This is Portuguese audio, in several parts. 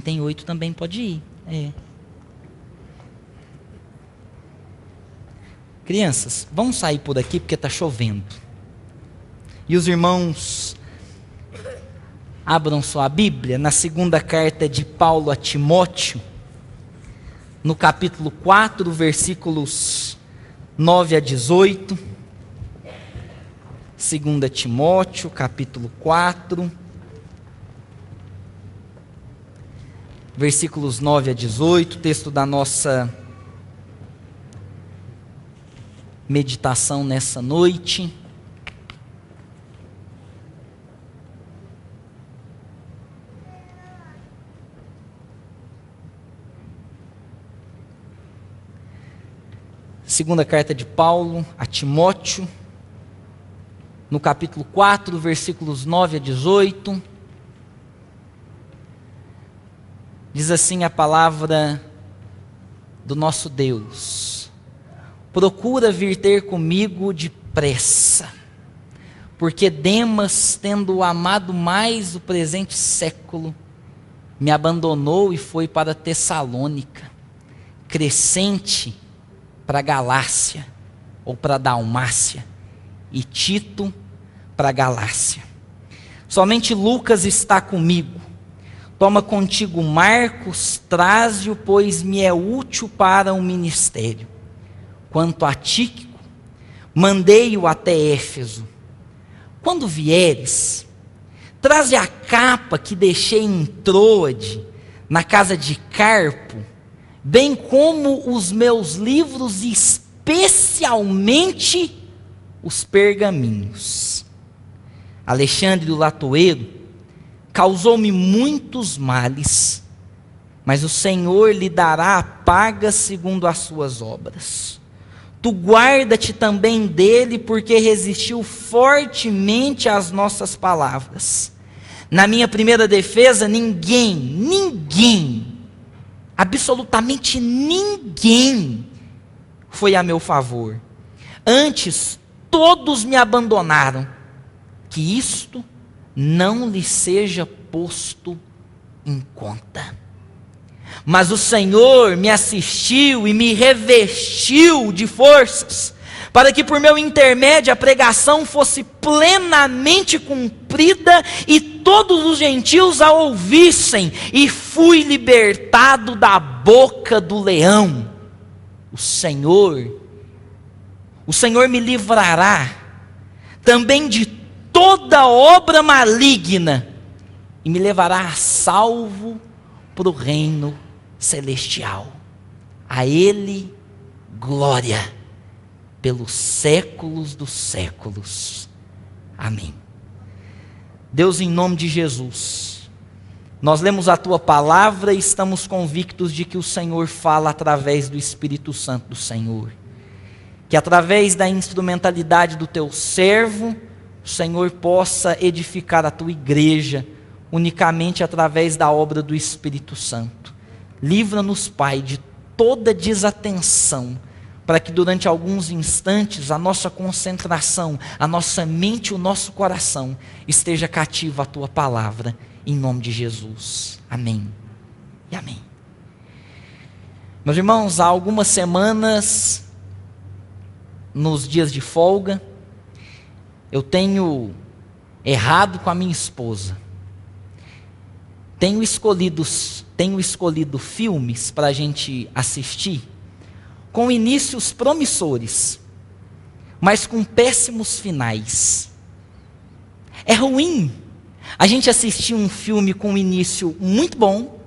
tem 8 também pode ir. Crianças, vamos sair por aqui porque está chovendo. E os irmãos abram sua Bíblia na segunda carta de Paulo a Timóteo, no capítulo 4, versículos 9 a 18. 2 Timóteo, capítulo 4, versículos 9 a 18, texto da nossa meditação nessa noite. Segunda carta de Paulo a Timóteo, no capítulo 4, versículos 9 a 18, diz assim a palavra do nosso Deus: procura vir ter comigo depressa, porque Demas, tendo amado mais o presente século, me abandonou e foi para Tessalônica. Crescente para Galácia, ou para Dalmácia, e Tito para Galácia. Somente Lucas está comigo. Toma contigo Marcos, traze-o, pois me é útil para o ministério. Quanto a Tíquico, mandei-o até Éfeso. Quando vieres, traze a capa que deixei em Troade, na casa de Carpo, bem como os meus livros, especialmente os pergaminhos. Alexandre o latoeiro causou-me muitos males, mas o Senhor lhe dará a paga segundo as suas obras. Tu guarda-te também dele, porque resistiu fortemente às nossas palavras. Na minha primeira defesa, ninguém, absolutamente ninguém foi a meu favor. Antes, todos me abandonaram. Que isto não lhe seja posto em conta. Mas o Senhor me assistiu e me revestiu de forças, para que por meu intermédio a pregação fosse plenamente cumprida e todos os gentios a ouvissem, e fui libertado da boca do leão. O Senhor me livrará também de toda obra maligna e me levará a salvo para o reino celestial. A Ele glória pelos séculos dos séculos. Amém. Deus, em nome de Jesus, nós lemos a Tua palavra e estamos convictos de que o Senhor fala através do Espírito Santo do Senhor. Que através da instrumentalidade do Teu servo, o Senhor possa edificar a Tua igreja, unicamente através da obra do Espírito Santo. Livra-nos, Pai, de toda desatenção, para que durante alguns instantes a nossa concentração, a nossa mente e o nosso coração esteja cativo à Tua palavra, em nome de Jesus. Amém e amém. Meus irmãos, há algumas semanas, nos dias de folga, eu tenho errado com a minha esposa. Tenho escolhido filmes para a gente assistir, com inícios promissores, mas com péssimos finais. É ruim a gente assistir um filme com um início muito bom,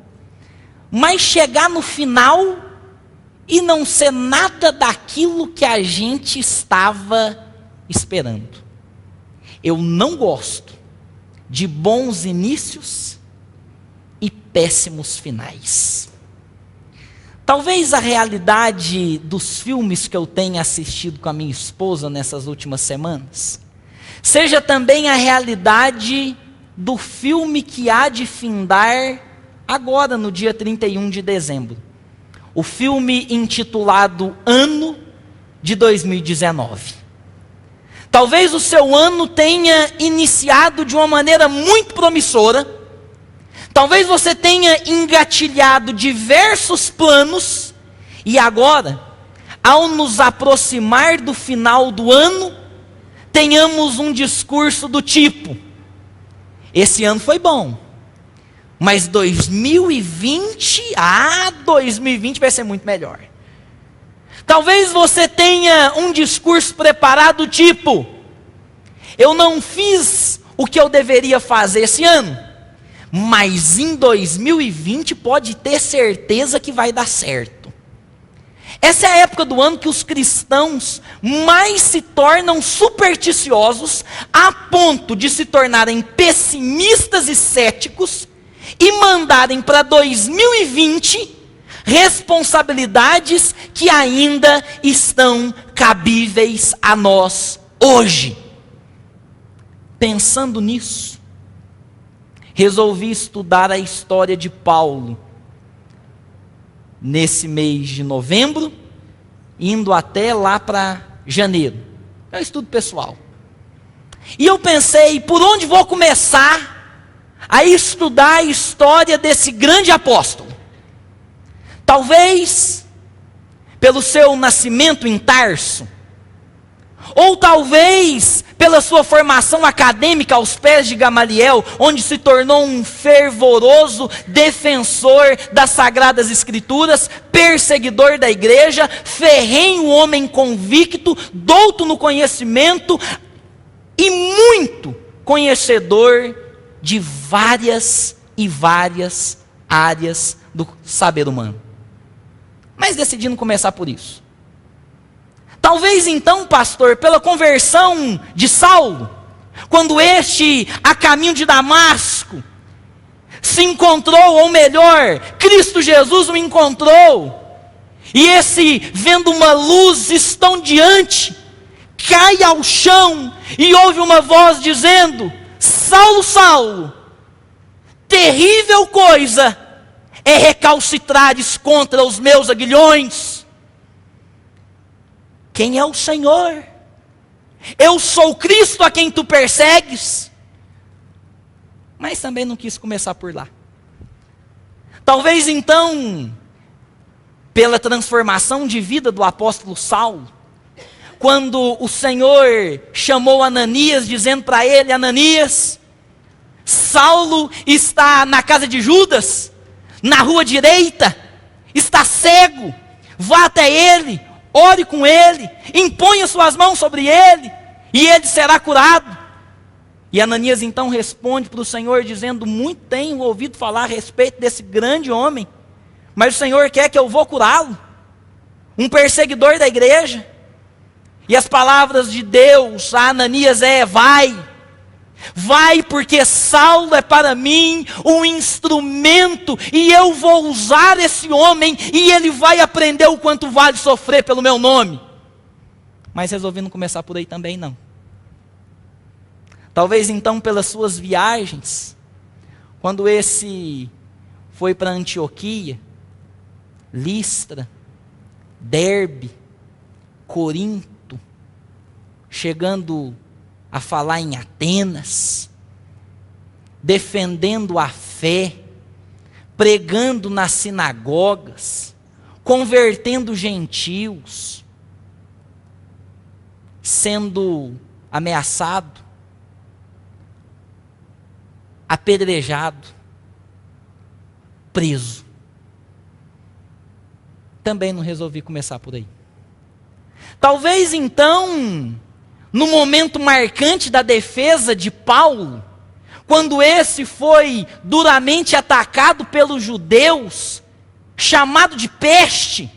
mas chegar no final e não ser nada daquilo que a gente estava esperando. Eu não gosto de bons inícios e péssimos finais. Talvez a realidade dos filmes que eu tenha assistido com a minha esposa nessas últimas semanas seja também a realidade do filme que há de findar agora no dia 31 de dezembro. O filme intitulado Ano de 2019. Talvez o seu ano tenha iniciado de uma maneira muito promissora. Talvez você tenha engatilhado diversos planos e agora, ao nos aproximar do final do ano, tenhamos um discurso do tipo: esse ano foi bom, mas 2020 vai ser muito melhor. Talvez você tenha um discurso preparado tipo: eu não fiz o que eu deveria fazer esse ano, mas em 2020 pode ter certeza que vai dar certo. Essa é a época do ano que os cristãos mais se tornam supersticiosos a ponto de se tornarem pessimistas e céticos e mandarem para 2020 responsabilidades que ainda estão cabíveis a nós hoje. Pensando nisso, resolvi estudar a história de Paulo nesse mês de novembro, indo até lá para janeiro. É um estudo pessoal. E eu pensei, por onde vou começar a estudar a história desse grande apóstolo? Talvez pelo seu nascimento em Tarso, ou talvez pela sua formação acadêmica aos pés de Gamaliel, onde se tornou um fervoroso defensor das Sagradas Escrituras, perseguidor da igreja, ferrenho homem convicto, douto no conhecimento e muito conhecedor de várias e várias áreas do saber humano. Mas decidindo começar por isso. Talvez então, pastor, pela conversão de Saulo, quando este, a caminho de Damasco, se encontrou, ou melhor, Cristo Jesus o encontrou, e esse, vendo uma luz estonteante, cai ao chão, e ouve uma voz dizendo: Saulo, Saulo, terrível coisa é recalcitrares contra os meus aguilhões. Quem é o Senhor? Eu sou Cristo a quem tu persegues. Mas também não quis começar por lá. Talvez então, pela transformação de vida do apóstolo Saulo, quando o Senhor chamou Ananias, dizendo para ele: Ananias, Saulo está na casa de Judas, na rua direita, está cego, vá até ele, ore com ele, imponha suas mãos sobre ele, e ele será curado. E Ananias então responde para o Senhor dizendo: muito tenho ouvido falar a respeito desse grande homem, mas o Senhor quer que eu vou curá-lo, um perseguidor da igreja. E as palavras de Deus a Ananias é: vai, porque Saulo é para mim um instrumento, e eu vou usar esse homem, e ele vai aprender o quanto vale sofrer pelo meu nome. Mas resolvi não começar por aí também não. Talvez então pelas suas viagens, quando esse foi para Antioquia, Listra, Derbe, Corinto, chegando a falar em Atenas, defendendo a fé, pregando nas sinagogas, convertendo gentios, sendo ameaçado, apedrejado, preso. Também não resolvi começar por aí. Talvez então, no momento marcante da defesa de Paulo, quando esse foi duramente atacado pelos judeus, chamado de peste,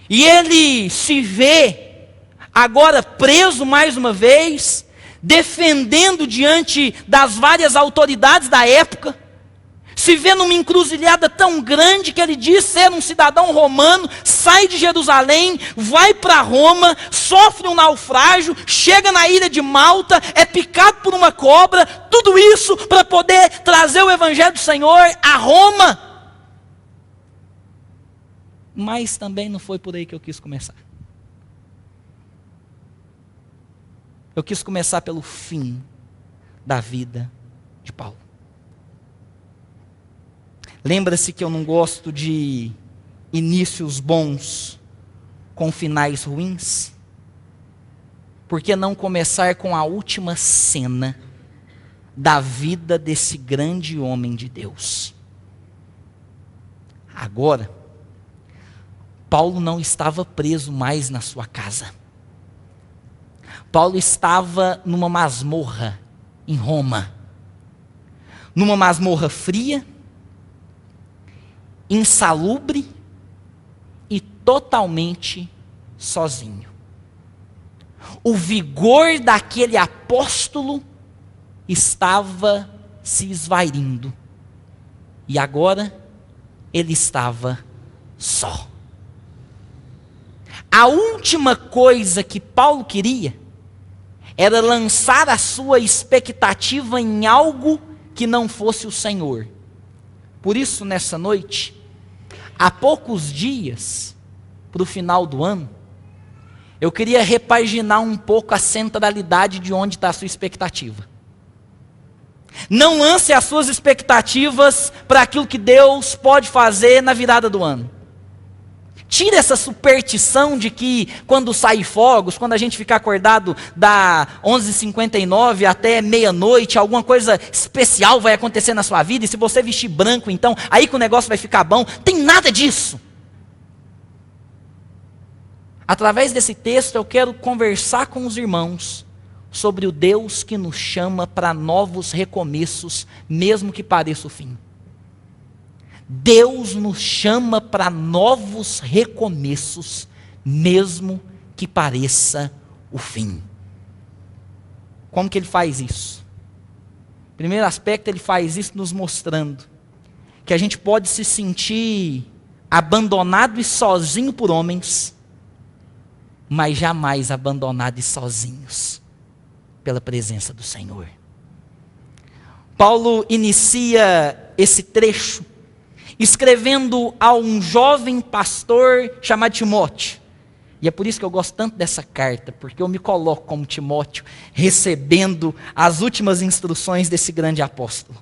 e ele se vê agora preso mais uma vez, defendendo diante das várias autoridades da época, se vê numa encruzilhada tão grande que ele diz ser um cidadão romano, sai de Jerusalém, vai para Roma, sofre um naufrágio, chega na ilha de Malta, é picado por uma cobra, tudo isso para poder trazer o evangelho do Senhor a Roma. Mas também não foi por aí que eu quis começar. Eu quis começar pelo fim da vida de Paulo. Lembra-se que eu não gosto de inícios bons com finais ruins? Por que não começar com a última cena da vida desse grande homem de Deus? Agora, Paulo não estava preso mais na sua casa. Paulo estava numa masmorra em Roma. Numa masmorra fria, insalubre e totalmente sozinho. O vigor daquele apóstolo estava se esvairindo. E agora ele estava só. A última coisa que Paulo queria era lançar a sua expectativa em algo que não fosse o Senhor. Por isso, nessa noite, há poucos dias para o final do ano, eu queria repaginar um pouco a centralidade de onde está a sua expectativa. Não lance as suas expectativas para aquilo que Deus pode fazer na virada do ano. Tire essa superstição de que quando sair fogos, quando a gente ficar acordado da 11h59 até meia-noite, alguma coisa especial vai acontecer na sua vida, e se você vestir branco, então, aí que o negócio vai ficar bom. Tem nada disso. Através desse texto eu quero conversar com os irmãos sobre o Deus que nos chama para novos recomeços, mesmo que pareça o fim. Deus nos chama para novos recomeços, mesmo que pareça o fim. Como que ele faz isso? Primeiro aspecto, ele faz isso nos mostrando que a gente pode se sentir abandonado e sozinho por homens, mas jamais abandonado e sozinhos pela presença do Senhor. Paulo inicia esse trecho escrevendo a um jovem pastor chamado Timóteo. E é por isso que eu gosto tanto dessa carta, porque eu me coloco como Timóteo, recebendo as últimas instruções desse grande apóstolo.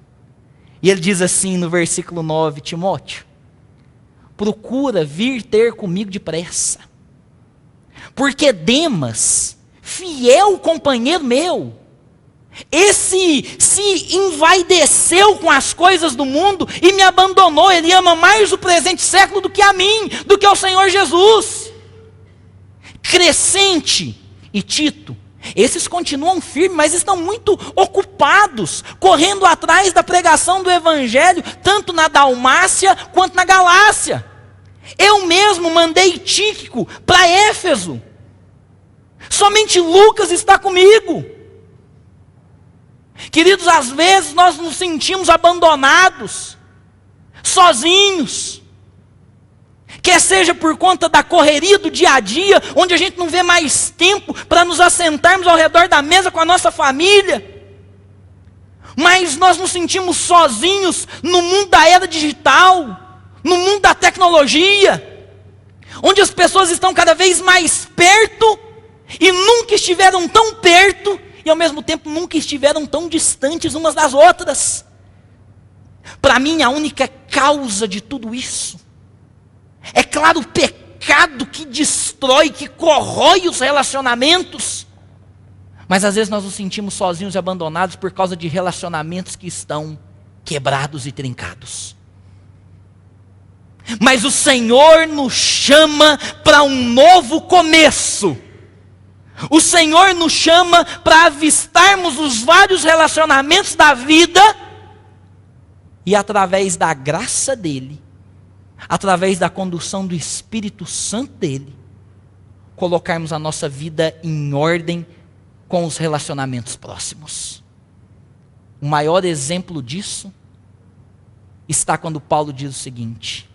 E ele diz assim no versículo 9, Timóteo, procura vir ter comigo depressa, porque Demas, fiel companheiro meu, esse se envaideceu com as coisas do mundo e me abandonou. Ele ama mais o presente século do que a mim, do que ao Senhor Jesus. Crescente e Tito, esses continuam firmes, mas estão muito ocupados, correndo atrás da pregação do Evangelho, tanto na Dalmácia quanto na Galácia. Eu mesmo mandei Tíquico para Éfeso. Somente Lucas está comigo. Queridos, às vezes nós nos sentimos abandonados, sozinhos. Quer seja por conta da correria do dia a dia, onde a gente não vê mais tempo para nos assentarmos ao redor da mesa com a nossa família. Mas nós nos sentimos sozinhos no mundo da era digital, no mundo da tecnologia, onde as pessoas estão cada vez mais perto e nunca estiveram tão perto, e ao mesmo tempo nunca estiveram tão distantes umas das outras. Para mim, a única causa de tudo isso é, claro, o pecado que destrói, que corrói os relacionamentos. Mas às vezes nós nos sentimos sozinhos e abandonados por causa de relacionamentos que estão quebrados e trincados. Mas o Senhor nos chama para um novo começo. O Senhor nos chama para avistarmos os vários relacionamentos da vida e através da graça dEle, através da condução do Espírito Santo dEle, colocarmos a nossa vida em ordem com os relacionamentos próximos. O maior exemplo disso está quando Paulo diz o seguinte: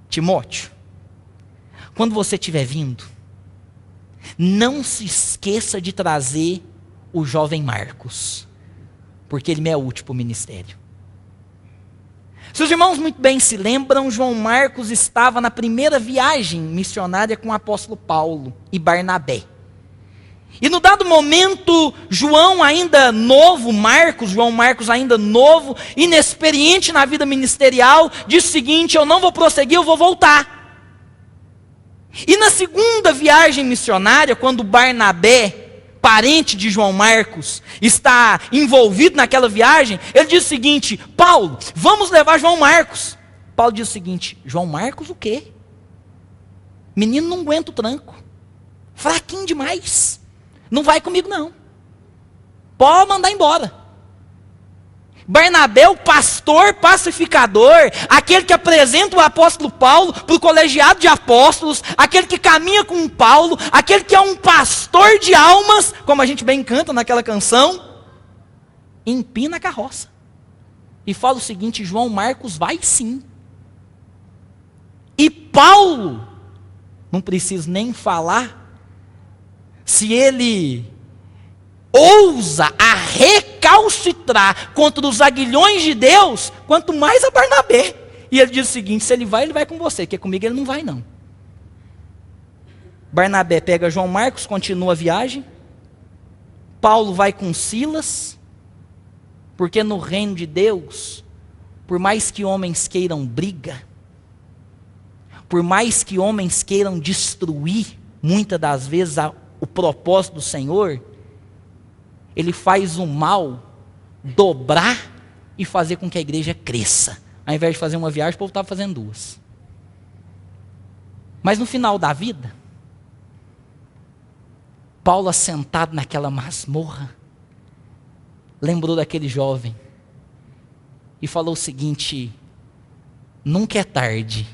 Timóteo, quando você estiver vindo, não se esqueça de trazer o jovem Marcos, porque ele me é útil para o ministério. Se os irmãos muito bem se lembram, João Marcos estava na primeira viagem missionária com o apóstolo Paulo e Barnabé. E no dado momento, João Marcos ainda novo, inexperiente na vida ministerial, diz o seguinte: eu não vou prosseguir, eu vou voltar. E na segunda viagem missionária, quando Barnabé, parente de João Marcos, está envolvido naquela viagem, ele diz o seguinte: Paulo, vamos levar João Marcos. Paulo diz o seguinte: João Marcos o quê? Menino não aguenta o tranco, fraquinho demais, não vai comigo não, pode mandar embora. Barnabé, o pastor pacificador, aquele que apresenta o apóstolo Paulo para o colegiado de apóstolos, aquele que caminha com Paulo, aquele que é um pastor de almas, como a gente bem canta naquela canção, empina a carroça e fala o seguinte: João Marcos vai sim. E Paulo, não preciso nem falar, se ele ousa a recalcitrar contra os aguilhões de Deus, quanto mais a Barnabé. E ele diz o seguinte: se ele vai com você, porque comigo ele não vai não. Barnabé pega João Marcos, continua a viagem. Paulo vai com Silas, porque no reino de Deus, por mais que homens queiram briga, por mais que homens queiram destruir, muitas das vezes, o propósito do Senhor, Ele faz o mal dobrar e fazer com que a igreja cresça. Ao invés de fazer uma viagem, o povo estava fazendo duas. Mas no final da vida, Paulo, assentado naquela masmorra, lembrou daquele jovem e falou o seguinte: nunca é tarde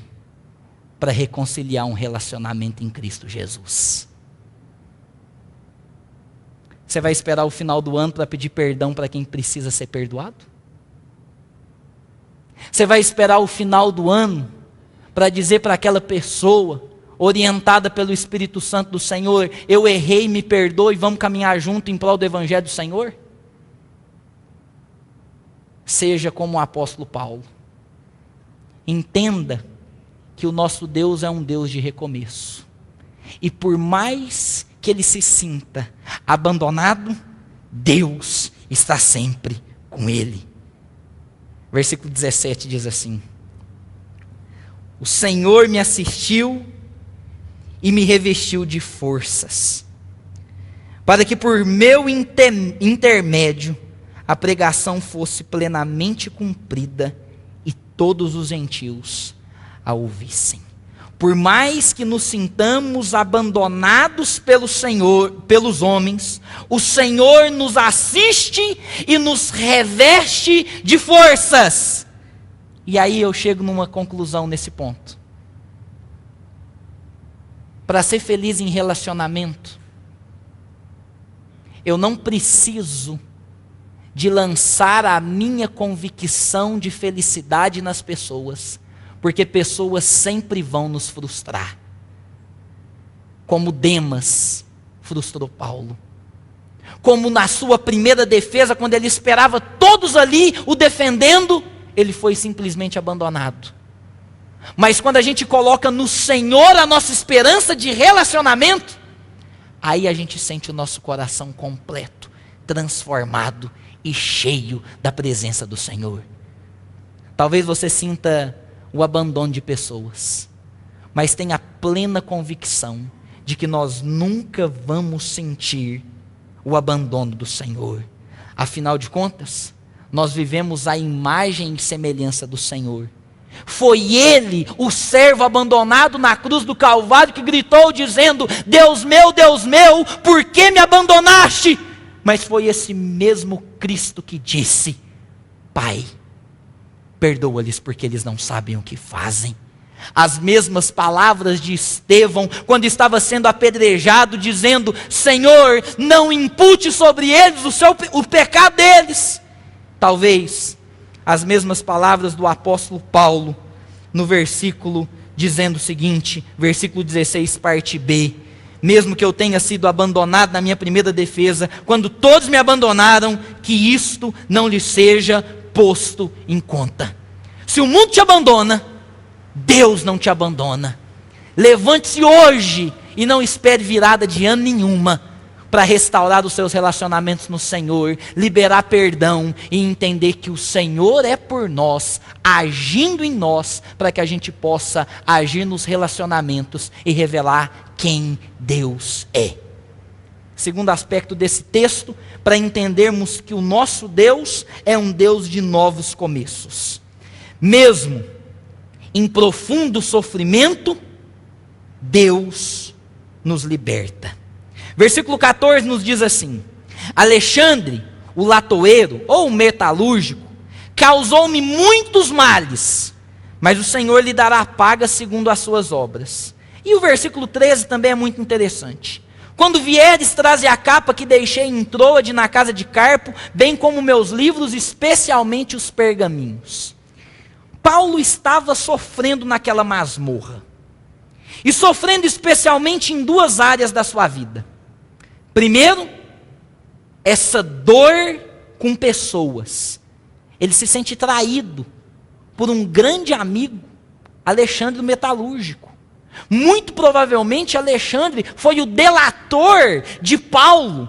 para reconciliar um relacionamento em Cristo Jesus. Você vai esperar o final do ano para pedir perdão para quem precisa ser perdoado? Você vai esperar o final do ano para dizer para aquela pessoa, orientada pelo Espírito Santo do Senhor: eu errei, me perdoe, vamos caminhar junto em prol do Evangelho do Senhor? Seja como o apóstolo Paulo. Entenda que o nosso Deus é um Deus de recomeço. E por mais que ele se sinta abandonado, Deus está sempre com ele. Versículo 17 diz assim: o Senhor me assistiu e me revestiu de forças, para que por meu intermédio a pregação fosse plenamente cumprida e todos os gentios a ouvissem. Por mais que nos sintamos abandonados pelo Senhor, pelos homens, o Senhor nos assiste e nos reveste de forças. E aí eu chego numa conclusão nesse ponto. Para ser feliz em relacionamento, eu não preciso de lançar a minha convicção de felicidade nas pessoas, porque pessoas sempre vão nos frustrar, como Demas frustrou Paulo, como na sua primeira defesa, quando ele esperava todos ali o defendendo, ele foi simplesmente abandonado. Mas quando a gente coloca no Senhor a nossa esperança de relacionamento, aí a gente sente o nosso coração completo, transformado e cheio da presença do Senhor. Talvez você sinta o abandono de pessoas, mas tenha plena convicção de que nós nunca vamos sentir o abandono do Senhor. Afinal de contas, nós vivemos a imagem e semelhança do Senhor. Foi Ele, o servo abandonado na cruz do Calvário, que gritou dizendo: Deus meu, por que me abandonaste? Mas foi esse mesmo Cristo que disse: Pai, perdoa-lhes porque eles não sabem o que fazem. As mesmas palavras de Estevão, quando estava sendo apedrejado, dizendo: Senhor, não impute sobre eles o pecado deles. Talvez as mesmas palavras do apóstolo Paulo, no versículo dizendo o seguinte, versículo 16, parte B: mesmo que eu tenha sido abandonado na minha primeira defesa, quando todos me abandonaram, que isto não lhe seja posto em conta. Se o mundo te abandona, Deus não te abandona. Levante-se hoje e não espere virada de ano nenhuma, para restaurar os seus relacionamentos no Senhor, liberar perdão e entender que o Senhor é por nós, agindo em nós, para que a gente possa agir nos relacionamentos e revelar quem Deus é. Segundo aspecto desse texto, para entendermos que o nosso Deus é um Deus de novos começos. Mesmo em profundo sofrimento, Deus nos liberta. Versículo 14 nos diz assim: Alexandre, o latoeiro ou o metalúrgico, causou-me muitos males, mas o Senhor lhe dará paga segundo as suas obras. E o versículo 13 também é muito interessante. Quando vieres, traze a capa que deixei em Troade na casa de Carpo, bem como meus livros, especialmente os pergaminhos. Paulo estava sofrendo naquela masmorra. E sofrendo especialmente em duas áreas da sua vida. Primeiro, essa dor com pessoas. Ele se sente traído por um grande amigo, Alexandre o metalúrgico. Muito provavelmente Alexandre foi o delator de Paulo,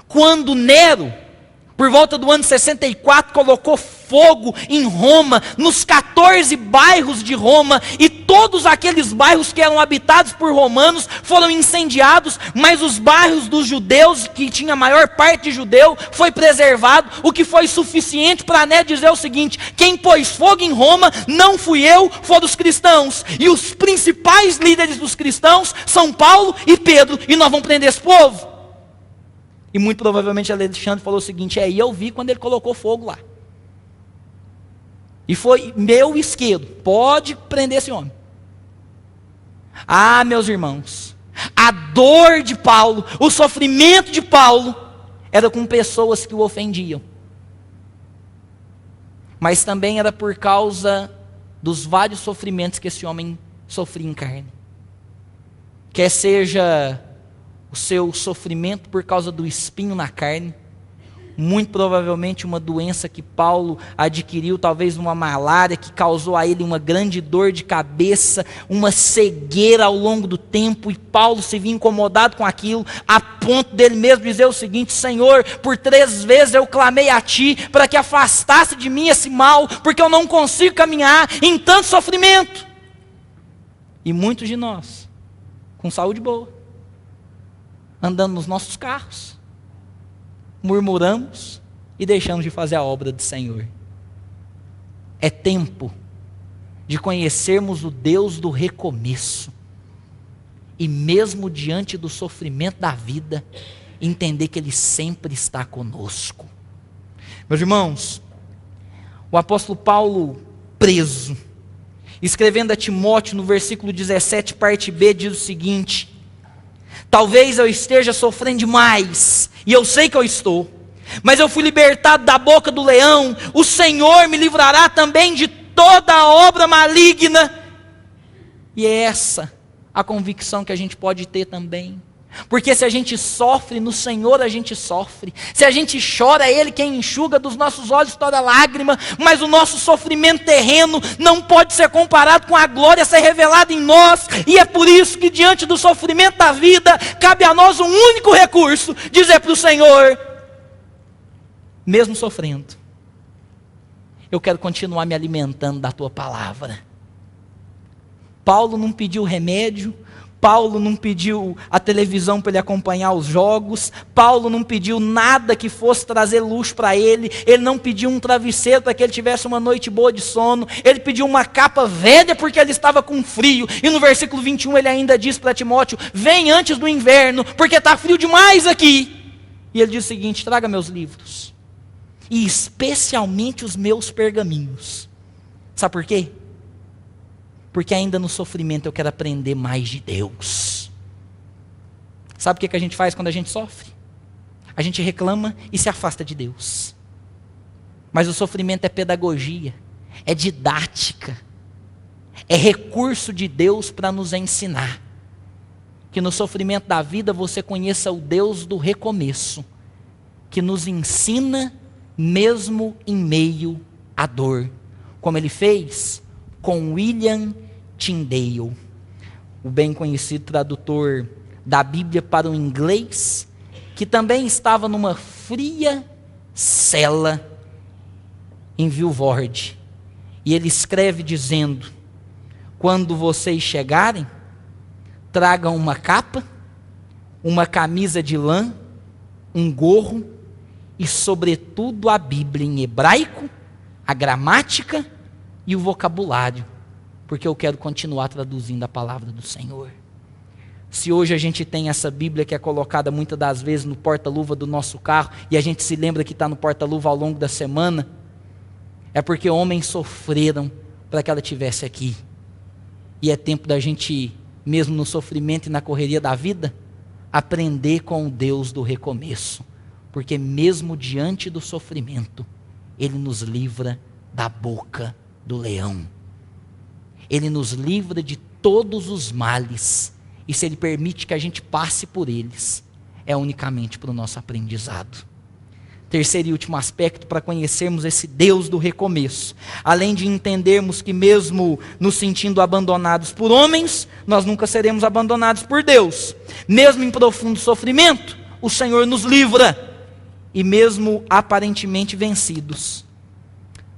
quando Nero, por volta do ano 64, colocou fogo em Roma, nos 14 bairros de Roma, e todos aqueles bairros que eram habitados por romanos foram incendiados, mas os bairros dos judeus, que tinha a maior parte de judeu, foi preservado, o que foi suficiente para Nero dizer o seguinte: quem pôs fogo em Roma não fui eu, foram os cristãos, e os principais líderes dos cristãos são Paulo e Pedro, e nós vamos prender esse povo. E muito provavelmente Alexandre falou o seguinte: e eu vi quando ele colocou fogo lá. E foi meu esquerdo, pode prender esse homem. Ah, meus irmãos, a dor de Paulo, o sofrimento de Paulo, era com pessoas que o ofendiam. Mas também era por causa dos vários sofrimentos que esse homem sofria em carne. Quer seja o seu sofrimento por causa do espinho na carne, muito provavelmente uma doença que Paulo adquiriu, talvez uma malária que causou a ele uma grande dor de cabeça, uma cegueira ao longo do tempo, e Paulo se via incomodado com aquilo, a ponto dele mesmo dizer o seguinte: Senhor, por 3 vezes eu clamei a Ti, para que afastasse de mim esse mal, porque eu não consigo caminhar em tanto sofrimento. E muitos de nós, com saúde boa, andando nos nossos carros, murmuramos e deixamos de fazer a obra do Senhor. É tempo de conhecermos o Deus do recomeço, e mesmo diante do sofrimento da vida, entender que Ele sempre está conosco. Meus irmãos, o apóstolo Paulo, preso, escrevendo a Timóteo no versículo 17, parte B, diz o seguinte: talvez eu esteja sofrendo demais, e eu sei que eu estou, mas eu fui libertado da boca do leão, o Senhor me livrará também de toda a obra maligna. E é essa a convicção que a gente pode ter também. Porque se a gente sofre, no Senhor a gente sofre. Se a gente chora, é Ele quem enxuga dos nossos olhos toda lágrima. Mas o nosso sofrimento terreno não pode ser comparado com a glória a ser revelada em nós. E é por isso que diante do sofrimento da vida, cabe a nós um único recurso: dizer para o Senhor, mesmo sofrendo, eu quero continuar me alimentando da Tua palavra. Paulo não pediu remédio, Paulo não pediu a televisão para ele acompanhar os jogos, Paulo não pediu nada que fosse trazer luxo para ele não pediu um travesseiro para que ele tivesse uma noite boa de sono, ele pediu uma capa velha porque ele estava com frio, e no versículo 21 ele ainda diz para Timóteo: vem antes do inverno, porque está frio demais aqui. E ele diz o seguinte: traga meus livros, e especialmente os meus pergaminhos. Sabe por quê? Porque ainda no sofrimento eu quero aprender mais de Deus. Sabe o que a gente faz quando a gente sofre? A gente reclama e se afasta de Deus. Mas o sofrimento é pedagogia, é didática, é recurso de Deus para nos ensinar. Que no sofrimento da vida você conheça o Deus do recomeço, que nos ensina mesmo em meio à dor, como Ele fez com William Tyndale, o bem conhecido tradutor da Bíblia para o inglês que também estava numa fria cela em Vilvorde. E ele escreve dizendo: quando vocês chegarem, tragam uma capa, uma camisa de lã, um gorro e, sobretudo, a Bíblia em hebraico, a gramática e o vocabulário, porque eu quero continuar traduzindo a palavra do Senhor. Se hoje a gente tem essa Bíblia que é colocada muitas das vezes no porta-luva do nosso carro, e a gente se lembra que está no porta-luva ao longo da semana, é porque homens sofreram para que ela estivesse aqui. E é tempo da gente, mesmo no sofrimento e na correria da vida, aprender com o Deus do recomeço. Porque mesmo diante do sofrimento, Ele nos livra da boca do leão. Ele nos livra de todos os males. E se Ele permite que a gente passe por eles, é unicamente para o nosso aprendizado. Terceiro e último aspecto para conhecermos esse Deus do recomeço. Além de entendermos que mesmo nos sentindo abandonados por homens, nós nunca seremos abandonados por Deus. Mesmo em profundo sofrimento, o Senhor nos livra. E mesmo aparentemente vencidos,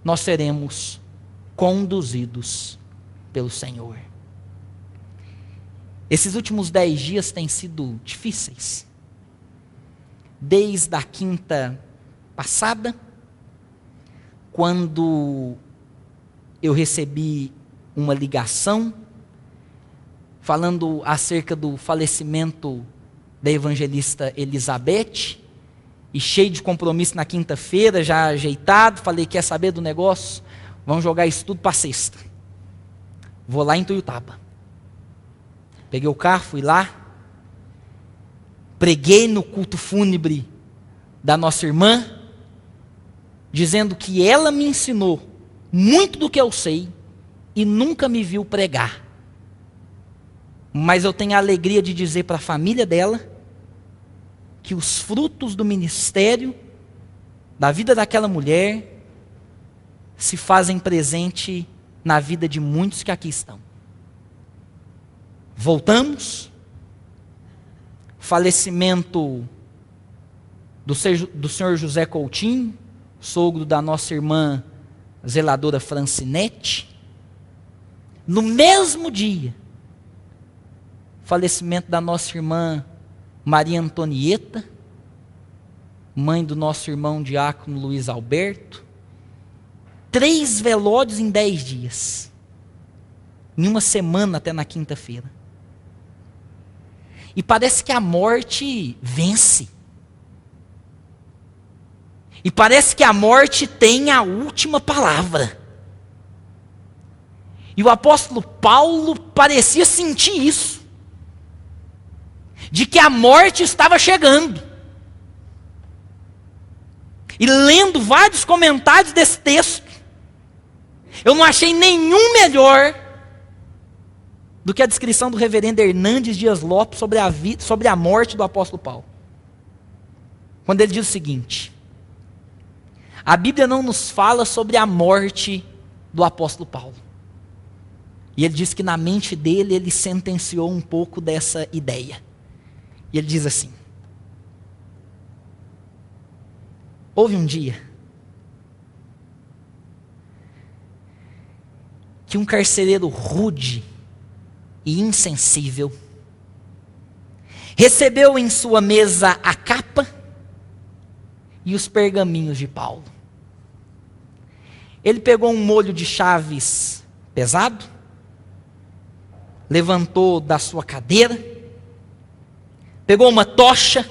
nós seremos conduzidos pelo Senhor. Esses últimos 10 dias têm sido difíceis. Desde a quinta passada, quando eu recebi uma ligação falando acerca do falecimento da evangelista Elizabeth, e cheio de compromisso na quinta-feira, já ajeitado, falei: quer saber do negócio? Vamos jogar isso tudo para sexta. Vou lá em Tuiutaba. Peguei o carro, fui lá, preguei no culto fúnebre da nossa irmã, dizendo que ela me ensinou muito do que eu sei e nunca me viu pregar. Mas eu tenho a alegria de dizer para a família dela que os frutos do ministério, da vida daquela mulher, se fazem presente na vida de muitos que aqui estão. Voltamos, falecimento do senhor José Coutinho, sogro da nossa irmã zeladora Francinete. No mesmo dia, falecimento da nossa irmã Maria Antonieta, mãe do nosso irmão diácono Luiz Alberto. 3 velórios em 10 dias. Em uma semana até na quinta-feira. E parece que a morte vence. E parece que a morte tem a última palavra. E o apóstolo Paulo parecia sentir isso. De que a morte estava chegando. E lendo vários comentários desse texto, eu não achei nenhum melhor do que a descrição do reverendo Hernandes Dias Lopes sobre a morte do apóstolo Paulo. Quando ele diz o seguinte: a Bíblia não nos fala sobre a morte do apóstolo Paulo. E ele diz que na mente dele ele sentenciou um pouco dessa ideia. E ele diz assim: houve um dia que um carcereiro rude e insensível recebeu em sua mesa a capa e os pergaminhos de Paulo. Ele pegou um molho de chaves pesado, levantou da sua cadeira, pegou uma tocha,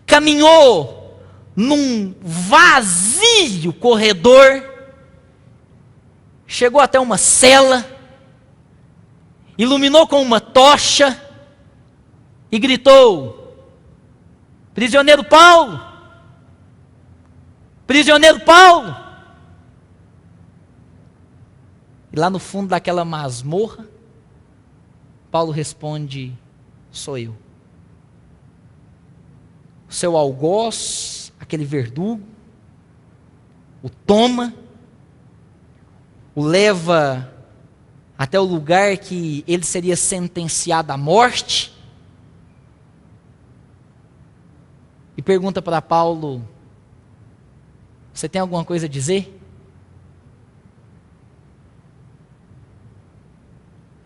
caminhou num vazio corredor, chegou até uma cela, iluminou com uma tocha e gritou: prisioneiro Paulo! Prisioneiro Paulo! E lá no fundo daquela masmorra, Paulo responde: sou eu. O seu algoz, aquele verdugo, o toma, o leva até o lugar que ele seria sentenciado à morte. e pergunta para Paulo: você tem alguma coisa a dizer?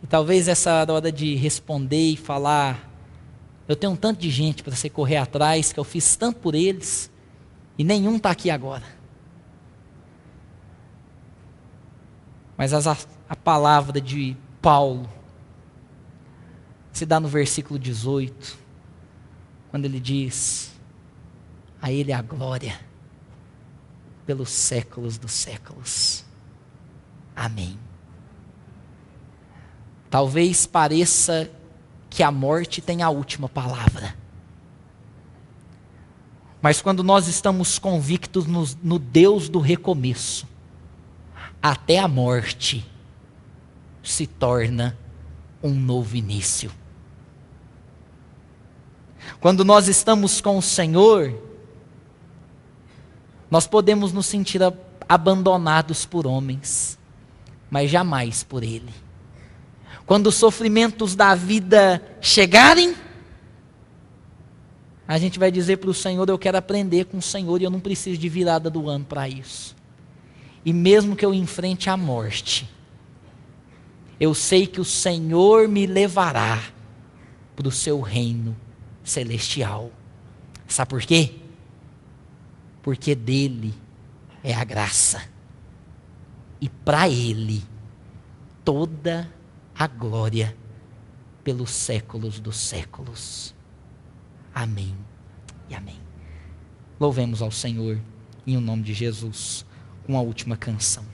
E talvez essa hora de responder e falar: eu tenho um tanto de gente para você correr atrás, que eu fiz tanto por eles, e nenhum está aqui agora. Mas a palavra de Paulo se dá no versículo 18, quando ele diz: a Ele a glória pelos séculos dos séculos. Amém. Talvez pareça que a morte tem a última palavra, mas quando nós estamos convictos no Deus do recomeço, até a morte se torna um novo início. Quando nós estamos com o Senhor, nós podemos nos sentir abandonados por homens, mas jamais por Ele. Quando os sofrimentos da vida chegarem, a gente vai dizer para o Senhor: eu quero aprender com o Senhor e eu não preciso de virada do ano para isso. E mesmo que eu enfrente a morte, eu sei que o Senhor me levará para o seu reino celestial. Sabe por quê? Porque dele é a graça, e para Ele toda a glória pelos séculos dos séculos. Amém e amém. Louvemos ao Senhor em o nome de Jesus com a última canção.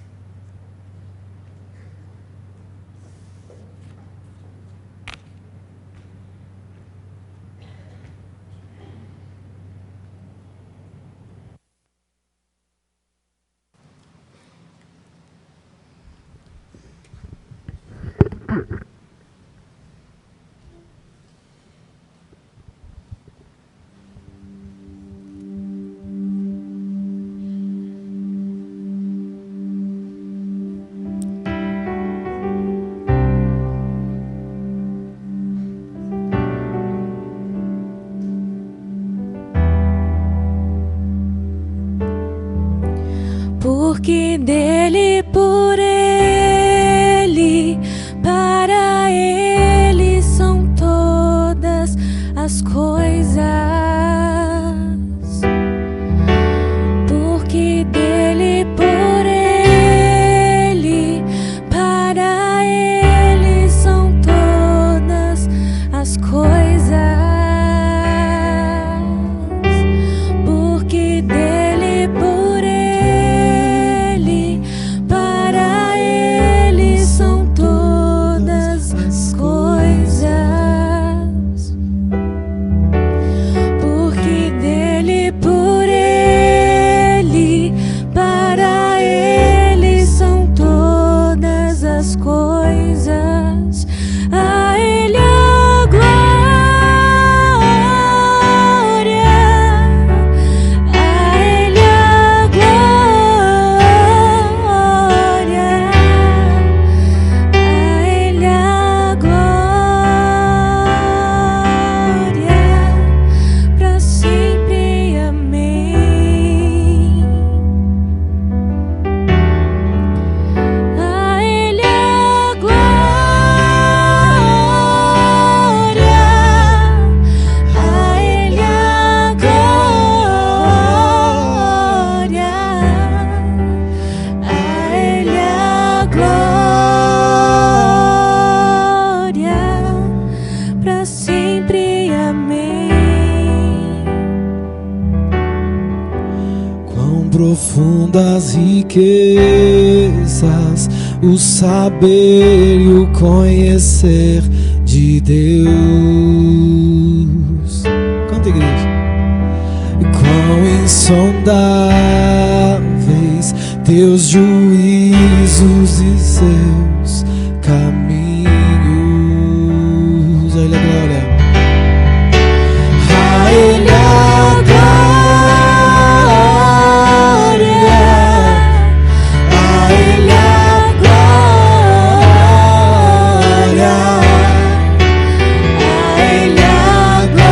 Porque dele, por ele, para ele são todas as coisas. Porque dele, por ele, para ele são todas as coisas. Porque dele, por ele, para ele são todas as coisas. Porque dele, por ele, para ele são todas as coisas. A ele a glória, a ele a glória, a ele a glória, para sempre. Amém. A ele a glória, a ele a glória, a ele a glória, para sempre. Amém. Quão profundas riquezas o saber e o conhecer de Deus. Canta, igreja. Quão insondáveis teus juízos e seus caminhos. A Ele a glória. A Ele a glória, a Ele a glória, a Ele a glória,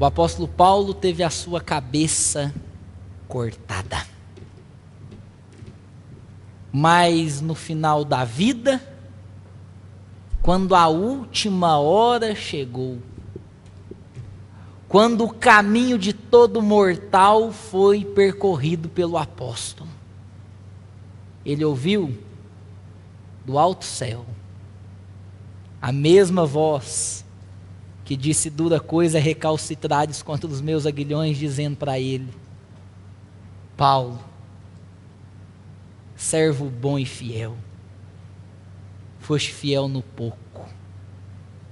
apóstolo Paulo teve a sua cabeça cortada. Mas no final da vida, quando a última hora chegou, quando o caminho de todo mortal foi percorrido pelo apóstolo, ele ouviu do alto céu a mesma voz que disse: dura coisa é recalcitrares contra os meus aguilhões, dizendo para ele: Paulo, servo bom e fiel, foste fiel no pouco,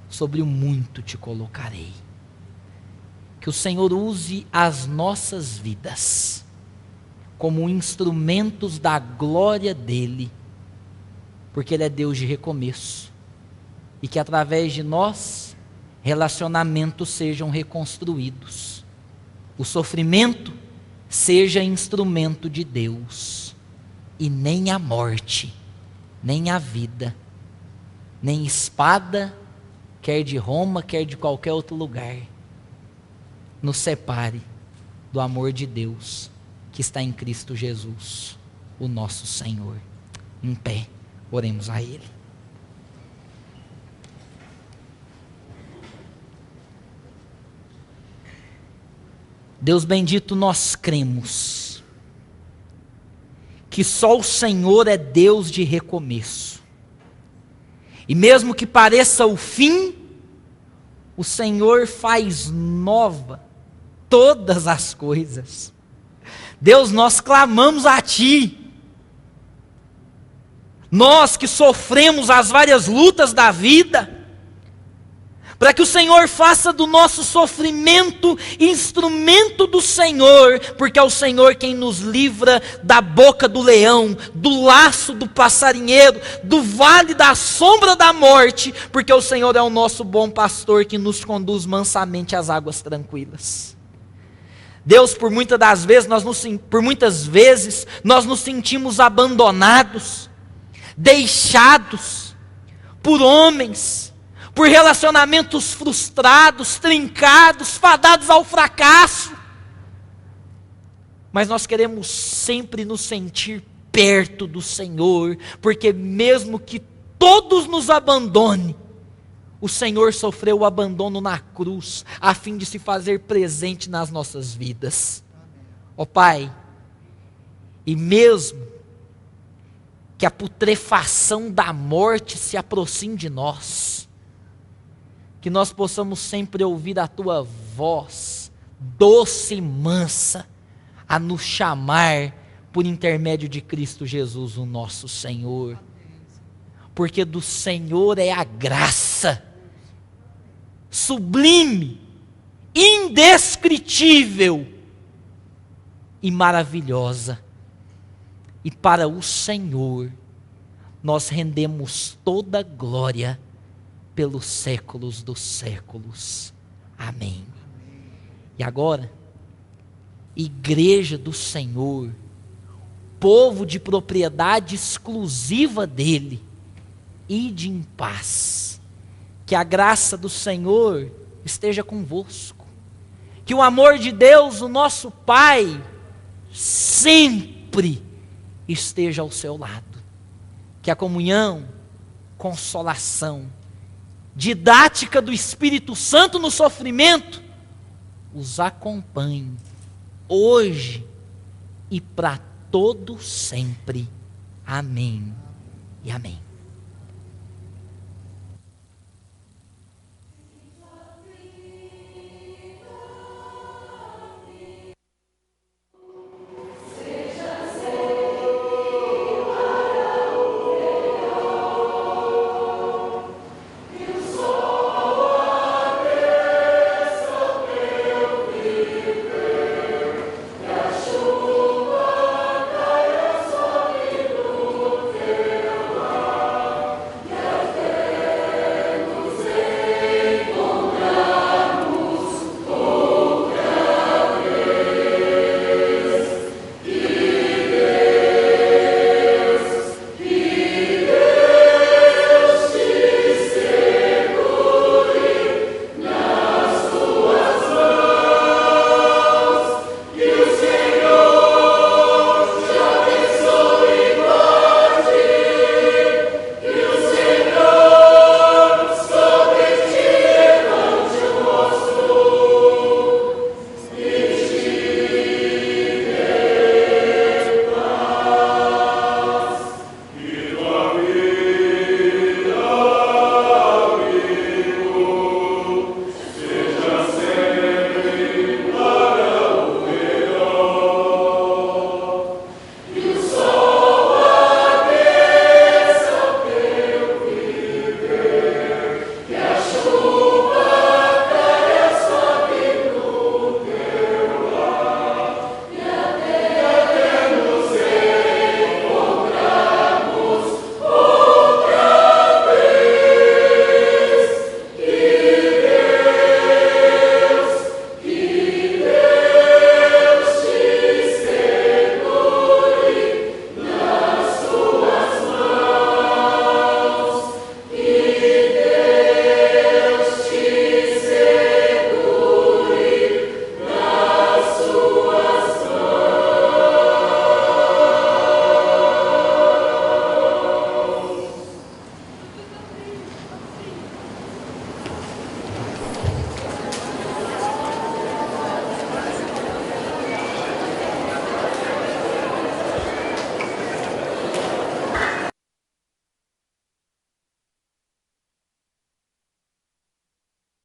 sobre o muito te colocarei. Que o Senhor use as nossas vidas como instrumentos da glória dEle, porque Ele é Deus de recomeço, e que através de nós, relacionamentos sejam reconstruídos, o sofrimento seja instrumento de Deus, e nem a morte, nem a vida, nem espada, quer de Roma, quer de qualquer outro lugar, nos separe do amor de Deus que está em Cristo Jesus, o nosso Senhor. Em pé, oremos a Ele. Deus bendito, nós cremos que só o Senhor é Deus de recomeço. E mesmo que pareça o fim, o Senhor faz nova todas as coisas. Deus, nós clamamos a Ti. Nós que sofremos as várias lutas da vida, para que o Senhor faça do nosso sofrimento instrumento do Senhor, porque é o Senhor quem nos livra da boca do leão, do laço do passarinheiro, do vale da sombra da morte, porque o Senhor é o nosso bom pastor que nos conduz mansamente às águas tranquilas. Deus, por muitas vezes nós nos sentimos abandonados, deixados por homens, por relacionamentos frustrados, trincados, fadados ao fracasso. Mas nós queremos sempre nos sentir perto do Senhor, porque mesmo que todos nos abandonem, o Senhor sofreu o abandono na cruz, a fim de se fazer presente nas nossas vidas. Ó Pai, e mesmo que a putrefação da morte se aproxime de nós, que nós possamos sempre ouvir a Tua voz, doce e mansa, a nos chamar por intermédio de Cristo Jesus, o nosso Senhor. Porque do Senhor é a graça, sublime, indescritível e maravilhosa. E para o Senhor, nós rendemos toda glória pelos séculos dos séculos. Amém. E agora, igreja do Senhor, povo de propriedade exclusiva dEle, ide em paz. Que a graça do Senhor esteja convosco. Que o amor de Deus, o nosso Pai, sempre esteja ao seu lado. Que a comunhão, consolação, didática do Espírito Santo no sofrimento os acompanhe hoje e para todo sempre. Amém e amém.